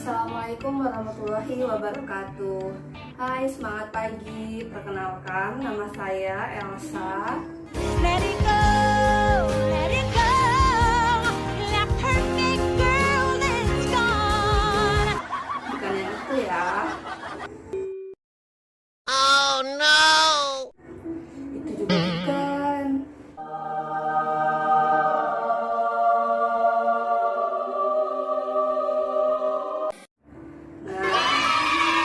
Assalamualaikum warahmatullahi wabarakatuh. Hai, semangat pagi. Perkenalkan, nama saya Elsa. Let it go, let it go. That perfect girl is gone. Bukan yang itu ya. Oh no. Itu juga bukan.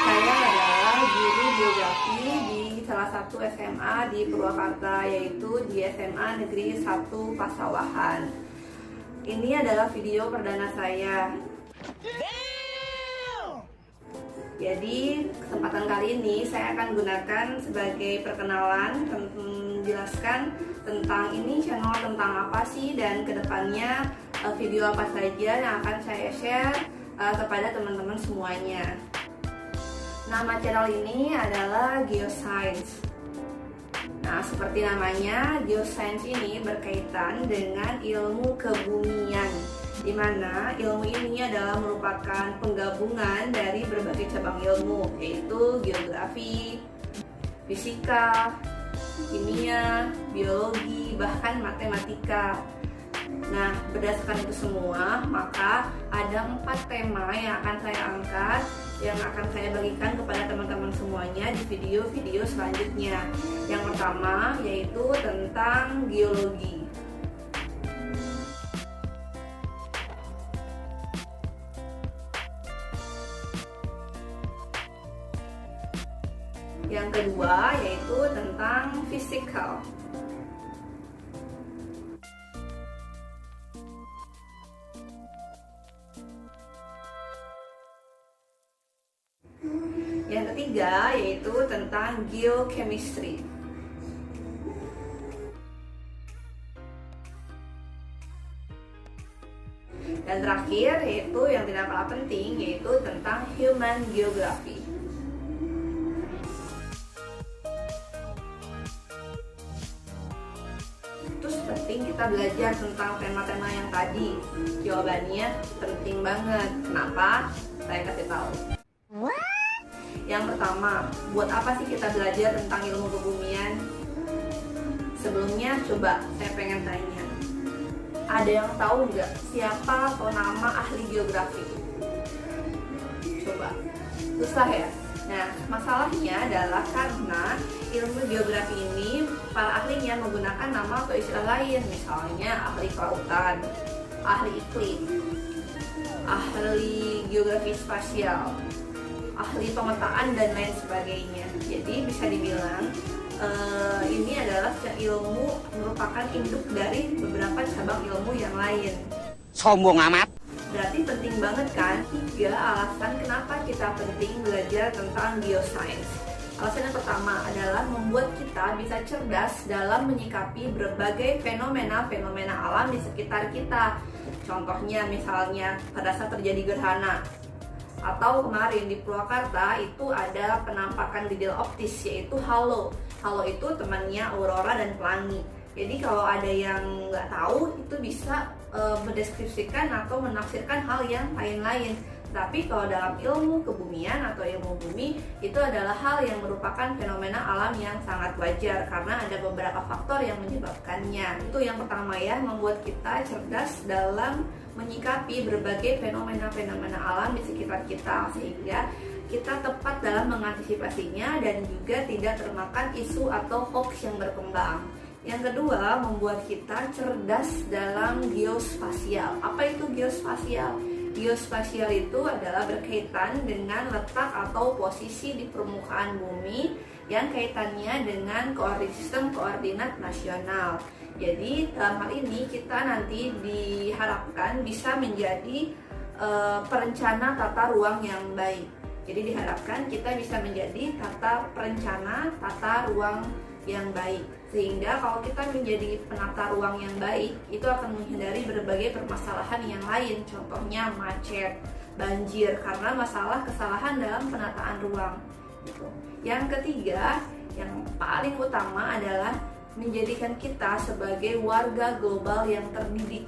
Saya adalah guru geografi di salah satu SMA di Purwakarta, yaitu di SMA Negeri 1 Pasawahan. Ini adalah video perdana saya. Jadi kesempatan kali ini saya akan gunakan sebagai perkenalan, menjelaskan tentang ini channel tentang apa sih, dan kedepannya video apa saja yang akan saya share kepada teman-teman semuanya. Nama channel ini adalah Geoscience. Nah, seperti namanya, Geoscience ini berkaitan dengan ilmu kebumian, di mana ilmu ini adalah merupakan penggabungan dari berbagai cabang ilmu, yaitu geografi, fisika, kimia, biologi, bahkan matematika. Nah, berdasarkan itu semua, maka ada 4 tema yang akan saya angkat, yang akan saya bagikan kepada teman-teman semuanya di video-video selanjutnya. Yang pertama yaitu tentang geologi. Yang kedua yaitu tentang fisikal. Yang ketiga yaitu tentang geochemistry. Dan terakhir yaitu yang tidak kalah penting, yaitu tentang human geography. Terus penting kita belajar tentang tema-tema yang tadi. Jawabannya penting banget. Kenapa? Saya kasih tahu. Yang pertama, buat apa sih kita belajar tentang ilmu kebumian? Sebelumnya, coba saya pengen tanya, ada yang tahu nggak siapa atau nama ahli geografi? Coba, susah ya? Nah, masalahnya adalah karena ilmu geografi ini, para ahlinya menggunakan nama atau istilah lain, misalnya ahli kelautan, ahli iklim, ahli geografi spasial, ahli pemetaan, dan lain sebagainya. Jadi bisa dibilang ini adalah ilmu merupakan induk dari beberapa cabang ilmu yang lain. Sombong amat. Berarti penting banget kan 3 alasan kenapa kita penting belajar tentang geoscience. Alasan yang pertama adalah membuat kita bisa cerdas dalam menyikapi berbagai fenomena-fenomena alam di sekitar kita. Contohnya misalnya pada saat terjadi gerhana, atau kemarin di Purwakarta itu ada penampakan detail optis, yaitu halo. Halo itu temannya aurora dan pelangi. Jadi kalau ada yang nggak tahu, itu bisa mendeskripsikan atau menafsirkan hal yang lain-lain. Tapi kalau dalam ilmu kebumian atau ilmu bumi, itu adalah hal yang merupakan fenomena alam yang sangat wajar karena ada beberapa faktor yang menyebabkannya. Itu yang pertama ya, membuat kita cerdas dalam menyikapi berbagai fenomena-fenomena alam di sekitar kita, sehingga kita tepat dalam mengantisipasinya dan juga tidak termakan isu atau hoax yang berkembang. Yang kedua, membuat kita cerdas dalam geospasial. Apa itu geospasial? Geospasial itu adalah berkaitan dengan letak atau posisi di permukaan bumi yang kaitannya dengan sistem koordinat nasional. Jadi dalam hal ini kita nanti diharapkan bisa menjadi perencana tata ruang yang baik. Jadi diharapkan kita bisa menjadi perencana tata ruang yang baik, sehingga kalau kita menjadi penata ruang yang baik, itu akan menghindari berbagai permasalahan yang lain, contohnya macet, banjir, karena kesalahan dalam penataan ruang gitu. Yang ketiga, yang paling utama adalah menjadikan kita sebagai warga global yang terdidik.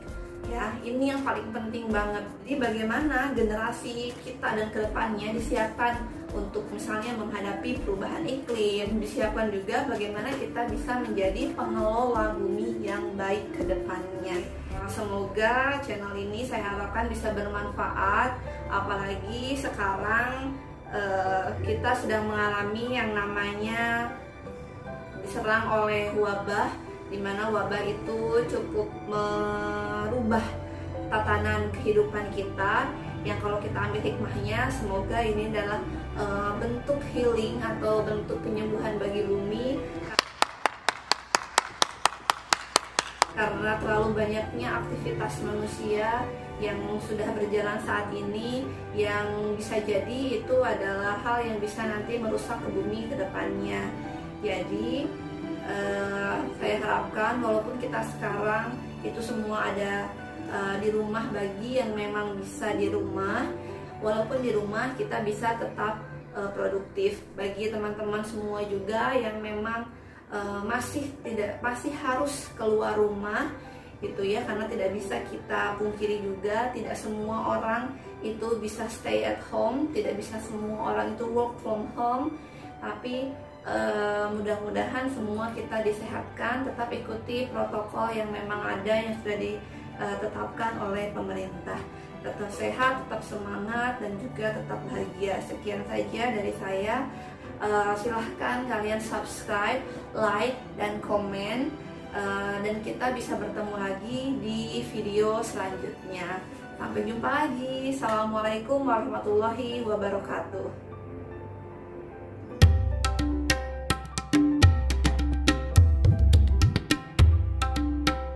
Ya, ini yang paling penting banget. Jadi bagaimana generasi kita dan kedepannya disiapkan untuk misalnya menghadapi perubahan iklim, disiapkan juga bagaimana kita bisa menjadi pengelola bumi yang baik ke depannya. Nah, semoga channel ini saya harapkan bisa bermanfaat, apalagi sekarang kita sedang mengalami yang namanya diserang oleh wabah, di mana wabah itu cukup merubah tatanan kehidupan kita, yang kalau kita ambil hikmahnya, semoga ini adalah bentuk healing atau bentuk penyembuhan bagi bumi, karena terlalu banyaknya aktivitas manusia yang sudah berjalan saat ini, yang bisa jadi itu adalah hal yang bisa nanti merusak ke bumi ke depannya. Jadi saya harapkan walaupun kita sekarang itu semua ada di rumah, bagi yang memang bisa di rumah, walaupun di rumah kita bisa tetap produktif. Bagi teman-teman semua juga yang memang masih harus keluar rumah gitu ya, karena tidak bisa kita pungkiri juga tidak semua orang itu bisa stay at home, tidak bisa semua orang itu work from home, tapi mudah-mudahan semua kita disehatkan, tetap ikuti protokol yang memang ada yang sudah ditetapkan oleh pemerintah. Tetap sehat, tetap semangat, dan juga tetap bahagia. Sekian saja dari saya. Silahkan kalian subscribe, like, dan komen, dan kita bisa bertemu lagi di video selanjutnya. Sampai jumpa lagi. Assalamualaikum warahmatullahi wabarakatuh.